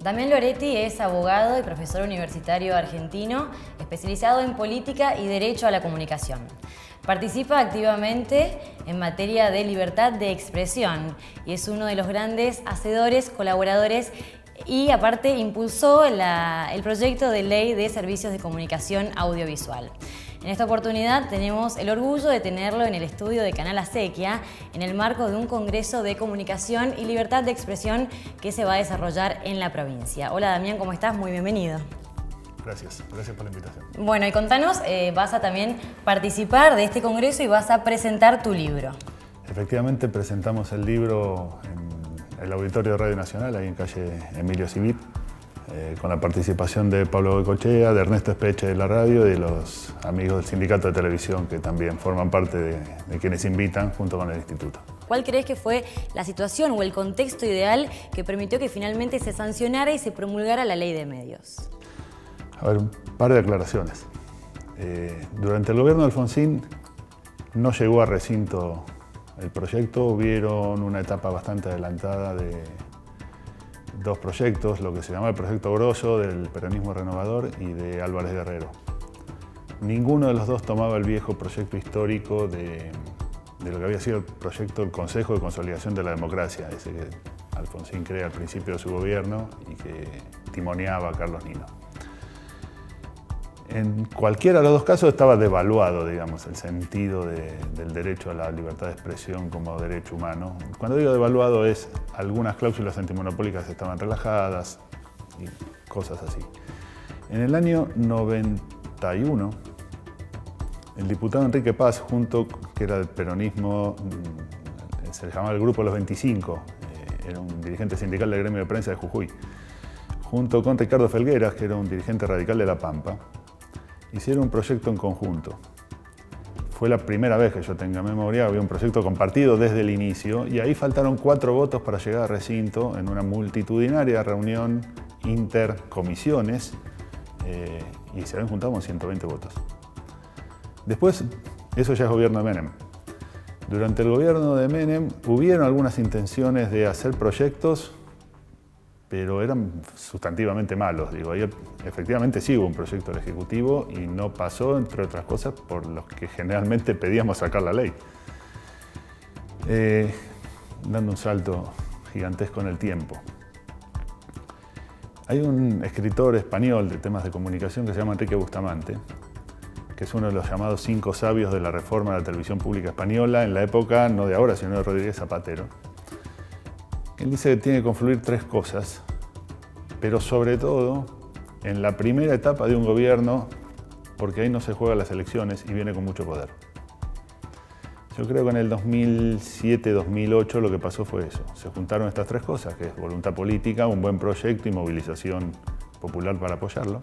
Damián Loretti es abogado y profesor universitario argentino, especializado en política y derecho a la comunicación. Participa activamente en materia de libertad de expresión y es uno de los grandes hacedores, colaboradores y aparte impulsó el proyecto de ley de servicios de comunicación audiovisual. En esta oportunidad tenemos el orgullo de tenerlo en el estudio de Canal Acequia en el marco de un congreso de comunicación y libertad de expresión que se va a desarrollar en la provincia. Hola Damián, ¿cómo estás? Muy bienvenido. Gracias por la invitación. Bueno, y contanos, vas a también participar de este congreso y vas a presentar tu libro. Efectivamente presentamos el libro en el Auditorio de Radio Nacional, ahí en calle Emilio Civit, con la participación de Pablo Goicoechea, de Ernesto Espeche de la radio y de los amigos del Sindicato de Televisión que también forman parte de quienes invitan junto con el Instituto. ¿Cuál crees que fue la situación o el contexto ideal que permitió que finalmente se sancionara y se promulgara la ley de medios? A ver, un par de aclaraciones. Durante el gobierno de Alfonsín no llegó a recinto el proyecto, hubieron una etapa bastante adelantada de dos proyectos, lo que se llama el proyecto Grosso del peronismo renovador y de Álvarez Guerrero. Ninguno de los dos tomaba el viejo proyecto histórico de lo que había sido el proyecto del Consejo de Consolidación de la Democracia, ese que Alfonsín crea al principio de su gobierno y que timoneaba a Carlos Nino. En cualquiera de los dos casos estaba devaluado, digamos, el sentido del derecho a la libertad de expresión como derecho humano. Cuando digo devaluado es algunas cláusulas antimonopólicas estaban relajadas y cosas así. En el año 91, el diputado Enrique Paz, que era del peronismo, se le llamaba el Grupo de los 25, era un dirigente sindical del gremio de prensa de Jujuy, junto con Ricardo Felgueras, que era un dirigente radical de La Pampa, hicieron un proyecto en conjunto. Fue la primera vez que yo tenga memoria, había un proyecto compartido desde el inicio y ahí faltaron 4 votos para llegar a recinto en una multitudinaria reunión intercomisiones y se habían juntado con 120 votos. Después, eso ya es gobierno de Menem. Durante el gobierno de Menem hubieron algunas intenciones de hacer proyectos, pero eran sustantivamente malos. Digo, ahí efectivamente sí hubo un proyecto del Ejecutivo y no pasó, entre otras cosas, por los que generalmente pedíamos sacar la ley. Dando un salto gigantesco en el tiempo. Hay un escritor español de temas de comunicación que se llama Enrique Bustamante, que es uno de los llamados 5 sabios de la reforma de la televisión pública española, en la época, no de ahora, sino de Rodríguez Zapatero. Él dice que tiene que confluir 3 cosas, pero sobre todo en la primera etapa de un gobierno, porque ahí no se juegan las elecciones y viene con mucho poder. Yo creo que en el 2007-2008 lo que pasó fue eso. Se juntaron estas 3 cosas, que es voluntad política, un buen proyecto y movilización popular para apoyarlo,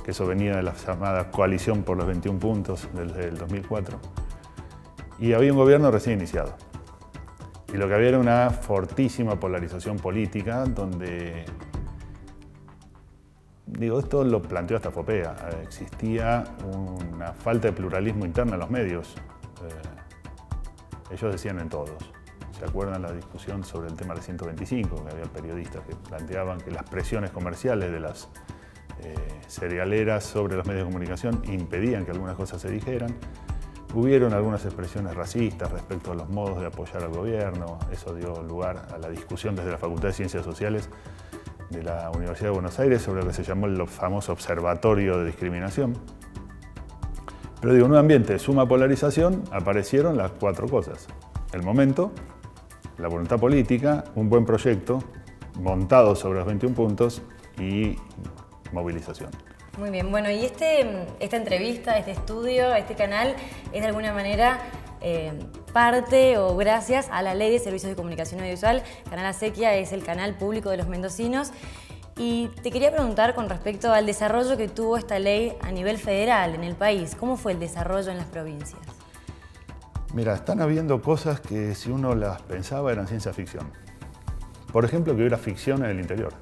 que eso venía de la llamada coalición por los 21 puntos desde el 2004, y había un gobierno recién iniciado. Y lo que había era una fortísima polarización política donde, digo, esto lo planteó hasta Fopea, existía una falta de pluralismo interno en los medios. Ellos decían en todos. ¿Se acuerdan la discusión sobre el tema del 125? Que había periodistas que planteaban que las presiones comerciales de las cerealeras sobre los medios de comunicación impedían que algunas cosas se dijeran. Hubieron algunas expresiones racistas respecto a los modos de apoyar al gobierno. Eso dio lugar a la discusión desde la Facultad de Ciencias Sociales de la Universidad de Buenos Aires sobre lo que se llamó el famoso Observatorio de Discriminación. Pero digo, en un ambiente de suma polarización aparecieron las 4 cosas. El momento, la voluntad política, un buen proyecto montado sobre los 21 puntos y movilización. Muy bien, bueno, y esta entrevista, este estudio, este canal es de alguna manera parte o gracias a la Ley de Servicios de Comunicación Audiovisual. Canal Acequia es el canal público de los mendocinos. Y te quería preguntar con respecto al desarrollo que tuvo esta ley a nivel federal en el país. ¿Cómo fue el desarrollo en las provincias? Mira, están habiendo cosas que si uno las pensaba eran ciencia ficción. Por ejemplo, que hubiera ficción en el interior.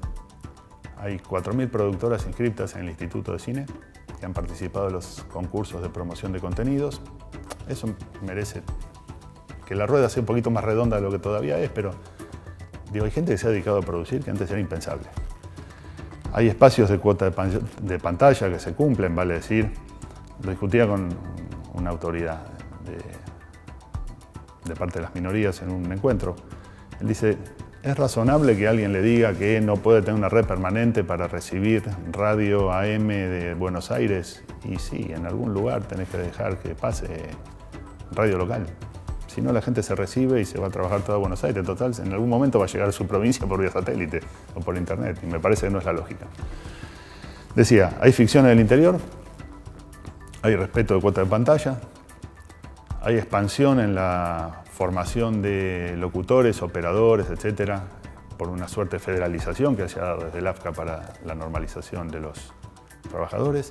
Hay 4.000 productoras inscritas en el Instituto de Cine que han participado en los concursos de promoción de contenidos. Eso merece que la rueda sea un poquito más redonda de lo que todavía es, pero digo, hay gente que se ha dedicado a producir que antes era impensable. Hay espacios de cuota de pantalla que se cumplen, vale decir. Lo discutía con una autoridad de parte de las minorías en un encuentro. Él dice, ¿es razonable que alguien le diga que no puede tener una red permanente para recibir radio AM de Buenos Aires? Y sí, en algún lugar tenés que dejar que pase radio local. Si no, la gente se recibe y se va a trabajar toda Buenos Aires. Total, en algún momento va a llegar a su provincia por vía satélite o por internet. Y me parece que no es la lógica. Decía, hay ficción en el interior, hay respeto de cuota de pantalla, hay expansión en la formación de locutores, operadores, etcétera, por una suerte de federalización que se ha dado desde el AFCA para la normalización de los trabajadores.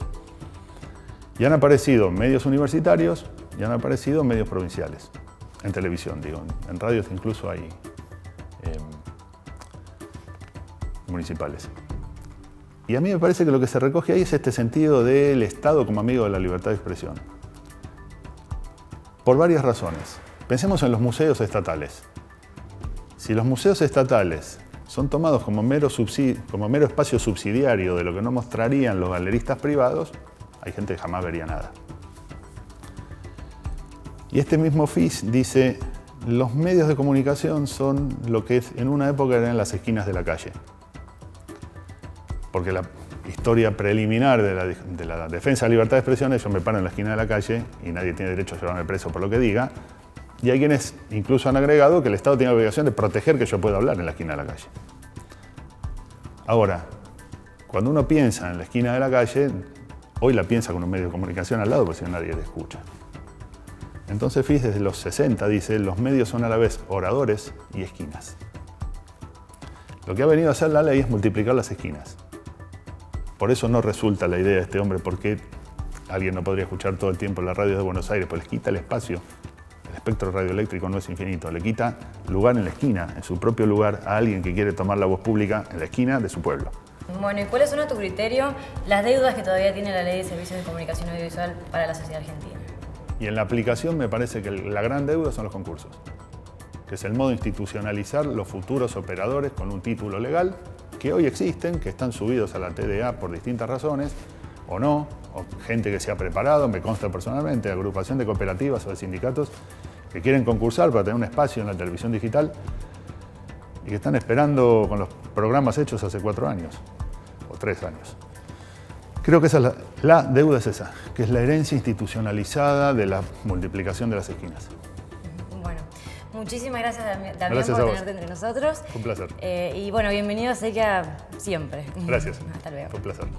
Y han aparecido medios universitarios y han aparecido medios provinciales. En televisión, digo, en radios incluso hay municipales. Y a mí me parece que lo que se recoge ahí es este sentido del Estado como amigo de la libertad de expresión. Por varias razones. Pensemos en los museos estatales. Si los museos estatales son tomados como mero espacio subsidiario de lo que no mostrarían los galeristas privados, hay gente que jamás vería nada. Y este mismo FIS dice, los medios de comunicación son lo que en una época eran las esquinas de la calle. Porque la historia preliminar de la defensa de la libertad de expresión es yo me paro en la esquina de la calle y nadie tiene derecho a llevarme preso por lo que diga. Y hay quienes incluso han agregado que el Estado tiene la obligación de proteger que yo pueda hablar en la esquina de la calle. Ahora, cuando uno piensa en la esquina de la calle, hoy la piensa con un medio de comunicación al lado, porque si no nadie le escucha. Entonces FIS desde los 60 dice, los medios son a la vez oradores y esquinas. Lo que ha venido a hacer la ley es multiplicar las esquinas. Por eso no resulta la idea de este hombre, porque alguien no podría escuchar todo el tiempo las radios de Buenos Aires, pues les quita el espacio. El espectro radioeléctrico no es infinito, le quita lugar en la esquina, en su propio lugar, a alguien que quiere tomar la voz pública en la esquina de su pueblo. Bueno, ¿y cuáles son a tu criterio las deudas que todavía tiene la Ley de Servicios de Comunicación Audiovisual para la sociedad argentina? Y en la aplicación me parece que la gran deuda son los concursos, que es el modo de institucionalizar los futuros operadores con un título legal, que hoy existen, que están subidos a la TDA por distintas razones, o no, o gente que se ha preparado, me consta personalmente, agrupación de cooperativas o de sindicatos que quieren concursar para tener un espacio en la televisión digital y que están esperando con los programas hechos hace 4 años o 3 años. Creo que esa es la deuda es esa, que es la herencia institucionalizada de la multiplicación de las esquinas. Bueno, muchísimas gracias Damián Gracias por a vos. tenerte entre nosotros. Fue un placer. Y bueno, bienvenido a Sequia siempre. Gracias. Hasta luego. Fue un placer.